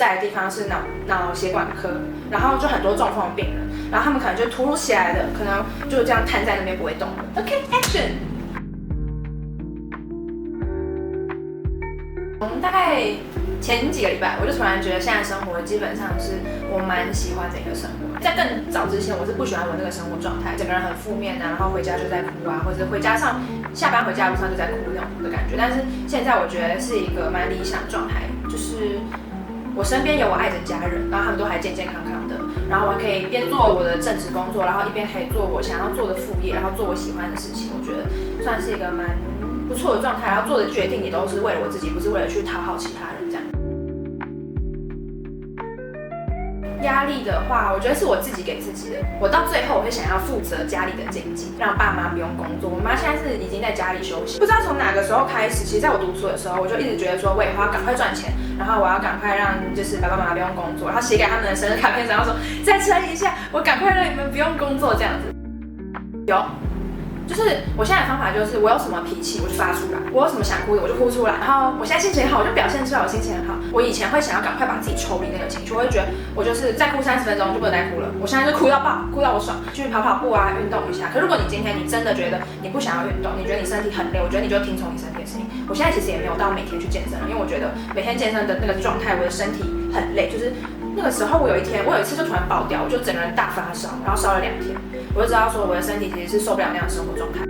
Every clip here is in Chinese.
在的地方是脑血管科，然后就很多中风的病人，然后他们可能就突如其来的，可能就这样瘫在那边不会动了。OK，action。大概前几个礼拜，我就突然觉得现在生活基本上是我蛮喜欢的一个生活。在更早之前，我是不喜欢我那个生活状态，整个人很负面啊，然后回家就在哭啊，或者下班回家路上就在哭那种的感觉。但是现在我觉得是一个蛮理想的状态，就是我身边有我爱的家人，然后他们都还健健康康的，然后我可以边做我的正职工作，然后一边可以做我想要做的副业，然后做我喜欢的事情。我觉得算是一个蛮不错的状态，然后做的决定也都是为了我自己，不是为了去讨好其他人这样。压力的话，我觉得是我自己给自己的。我到最后我会想要负责家里的经济，让爸妈不用工作。我妈现在是已经在家里休息。不知道从哪个时候开始，其实在我读书的时候，我就一直觉得说，我以后要赶快赚钱，然后我要赶快让就是爸爸妈妈不用工作，然后写给他们的生日卡片上，然后说再撑一下，我赶快让你们不用工作这样子。有。就是我现在的方法就是，我有什么脾气我就发出来，我有什么想哭的我就哭出来，然后我现在心情好我就表现出来我心情很好。我以前会想要赶快把自己抽离那个情绪，我会觉得我就是再哭30分钟就不能再哭了，我现在就哭到爆，哭到我爽，去跑步啊，运动一下。可如果你今天你真的觉得你不想要运动，你觉得你身体很累，我觉得你就听从你身体的声音。我现在其实也没有到每天去健身了，因为我觉得每天健身的那个状态，我的身体很累，就是那个时候我有一次就突然爆掉，我就整个人大发烧，然后烧了2天，我就知道说我的身体其实是受不了那样的生活状态。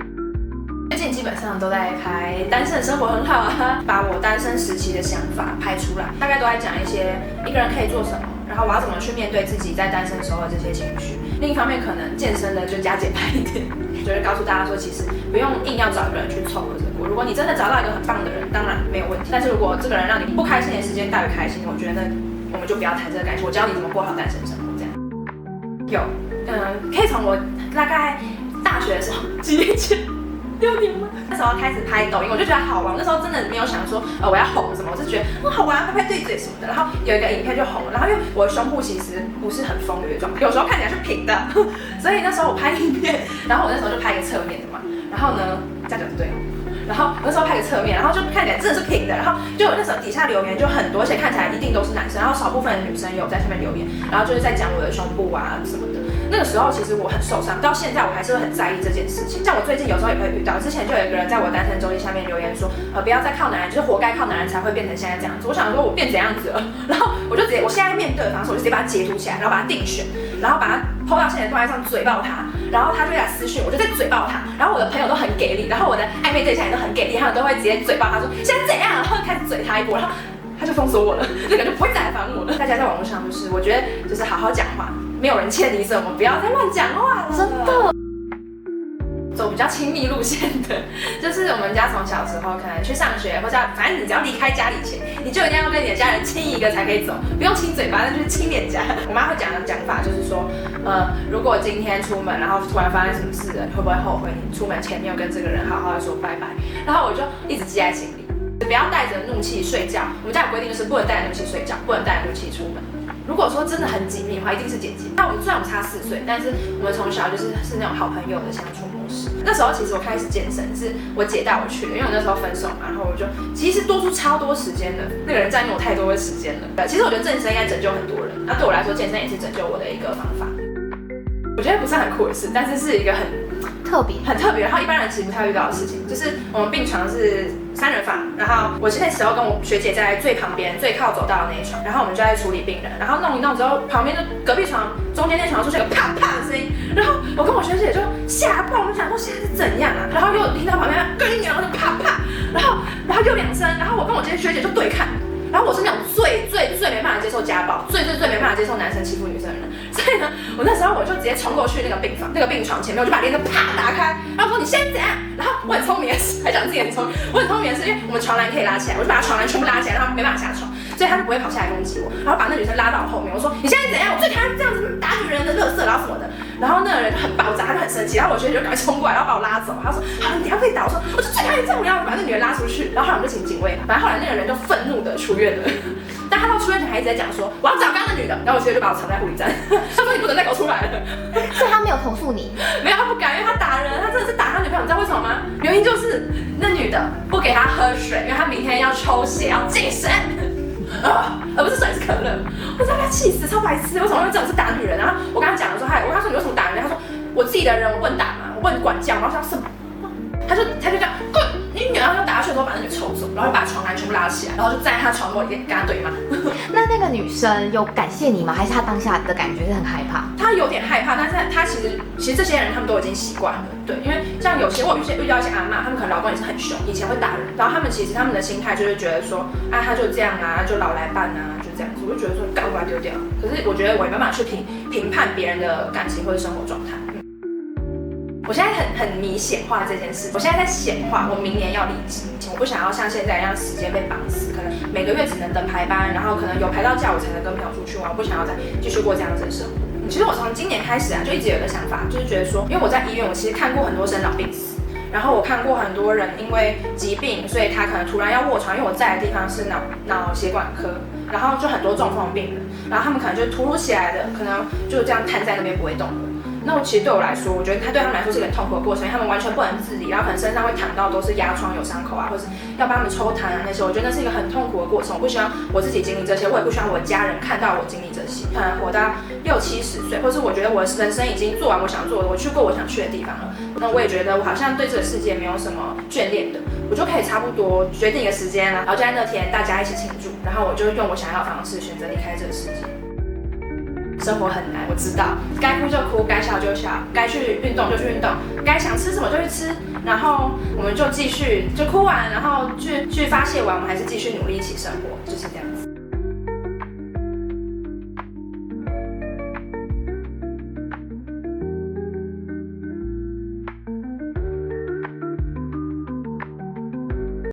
最近基本上都在拍单身的生活很好啊，把我单身时期的想法拍出来，大概都在讲一些一个人可以做什么，然后我要怎么去面对自己在单身时候的这些情绪。另一方面，可能健身的就加减拍一点，就是告诉大家说，其实不用硬要找一个人去凑合着过。如果你真的找到一个很棒的人，当然没有问题。但是如果这个人让你不开心的时间大于开心，我觉得我们就不要谈这个感情。我教你怎么过好单身生活，这样。可以从我大概大学的时候几年前。6年吗？那时候开始拍抖音，我就觉得好玩。那时候真的没有想说，我要红什么，我就觉得好玩，拍对嘴什么的。然后有一个影片就红了，然后因为我的胸部其实不是很丰腴的状态，有时候看起来是平的，所以那时候我拍影片，然后我那时候就拍一个侧面的嘛，然后呢，这样讲对。然后我那时候拍个侧面，然后就看起来真的是平的，然后就那时候底下留言就很多，而且看起来一定都是男生，然后少部分的女生有在下面留言，然后就是在讲我的胸部啊什么的。那个时候其实我很受伤，到现在我还是会很在意这件事情。像我最近有时候也会遇到，之前就有一个人在我单身周记下面留言说，不要再靠男人，就是活该靠男人才会变成现在这样子。我想说我变怎样子了，然后我就直接，我现在面对的方式，我就直接把它截图起来，然后把它定选，然后把它PO到现实动态上嘴爆他，然后他就会来私讯，我就在嘴爆他，然后我的朋友都很给力，然后我的暧昧对象也都很给力，他们都会直接嘴爆他说现在怎样，然后开始嘴他一波，然后他就封锁我了，那个就不会再来烦我了。大家在网络上就是，我觉得就是好好讲话，没有人欠你什么，不要再乱讲话了。真的。走比较亲密路线的，就是我们家从小时候可能去上学，或者反正你只要离开家里前，你就一定要跟你的家人亲一个才可以走，不用亲嘴巴，那就是亲脸颊。我妈会讲的讲法就是说，如果今天出门，然后突然发生什么事了，你会不会后悔你出门前没有跟这个人好好的说拜拜？然后我就一直记在心里，不要带着怒气睡觉。我们家有规定就是不能带着怒气睡觉，不能带着怒气出门。如果说真的很紧密的话，一定是姐姐。那虽然我们差4岁，但是我们从小就是那种好朋友的相处模式。那时候其实我开始健身是我姐带我去的，因为我那时候分手嘛，然后我就其实多出超多时间的，那个人占用我太多的时间了。其实我觉得健身应该拯救很多人，那对我来说健身也是拯救我的一个方法。我觉得不是很酷的事，但是是一个很特别，然后一般人其实不太遇到的事情，就是我们病床是3人房，然后我那时候跟我学姐在最旁边最靠走道的那一床，然后我们就在处理病人，然后弄一弄之后，旁边就隔壁床中间那床出现一个啪啪的声音，然后我跟我学姐就吓爆，我们想说现在是怎样啊，然后又听到旁边跟你讲就啪啪，然后又2声，然后我跟我学姐就对看。然后我是那种最没办法接受家暴，最没办法接受男生欺负女生的人，所以呢，我那时候我就直接冲过去那个病房，那个病床前面，我就把帘子啪打开，然后说你现在怎样？然后我很聪明的是，还讲自己很聪明，我很聪明的是，因为我们床栏可以拉起来，我就把床栏全部拉起来，让他没办法下床，所以他就不会跑下来攻击我，然后把那女生拉到我后面，我说你现在怎样？我最讨厌这样子打女人的垃圾，然后什么的。然后那个人就很爆炸，他就很生气，然后我学姐就赶快冲过来，然后把我拉走。他说：“好，你等下可以打。”我说：“我就最讨厌这样，然后把那女人拉出去。”然后后来我们就请警卫，反正后来那个人就愤怒的出院了。但他到出院前还一直在讲说：“我要找刚刚那女的。”然后我学姐就把我藏在护理站，他说：“你不能再给我出来了。”所以他没有投诉你？没有，他不敢，因为他打人，他真的是打他女朋友。你知道为什么吗？原因就是那女的不给他喝水，因为他明天要抽血要净身。而不是水是可乐。我真的要气死，超白痴！为什么会这种是打女人？然后我跟他讲的时候，我跟他说你为什么打人？他说我自己的人我不能打嘛，我不能管教。然后说什么？他就这样滚！你女儿就打下去的时候把那女抽走，然后把床单全部拉起来，然后就站在他床头跟他对骂。那个女生有感谢你吗？还是她当下的感觉是很害怕？她有点害怕，但是她其实这些人他们都已经习惯了，对，因为像有些我遇到一些阿嬷，他们可能老公也是很凶，以前会打人，然后他们其实他们的心态就是觉得说，啊他就这样啊，就老来伴啊，就这样子，我就觉得说赶快丢掉。可是我觉得我没办法去评判别人的感情或者生活状态。我现在很迷显化这件事，我现在在显化，我明年要离职，我不想要像现在一样时间被绑死，可能每个月只能等排班，然后可能有排到假我才能跟朋友出去玩，我不想要再继续过这样子的生活。其实我从今年开始啊，就一直有一个想法，就是觉得说，因为我在医院，我其实看过很多生老病死，然后我看过很多人因为疾病，所以他可能突然要卧床，因为我在的地方是脑血管科，然后就很多中风病人，然后他们可能就突如其来的，可能就这样瘫在那边不会动了。那其实对我来说，我觉得对他们来说是一个很痛苦的过程，因为他们完全不能自理，然后可能身上会躺到都是压疮、有伤口啊，或是要帮他们抽痰啊那些，我觉得那是一个很痛苦的过程。我不希望我自己经历这些，我也不希望我的家人看到我经历这些。可能活到60、70岁，或是我觉得我的人生已经做完我想做的，我去过我想去的地方了，那我也觉得我好像对这个世界没有什么眷恋的，我就可以差不多决定一个时间，然后就在那天大家一起庆祝，然后我就用我想要的方式选择离开这个世界。生活很难，我知道，该哭就哭，该笑就笑，该去运动就去运动，该想吃什么就去吃，然后我们就继续就哭完，然后去发泄完，我们还是继续努力一起生活，就是这样。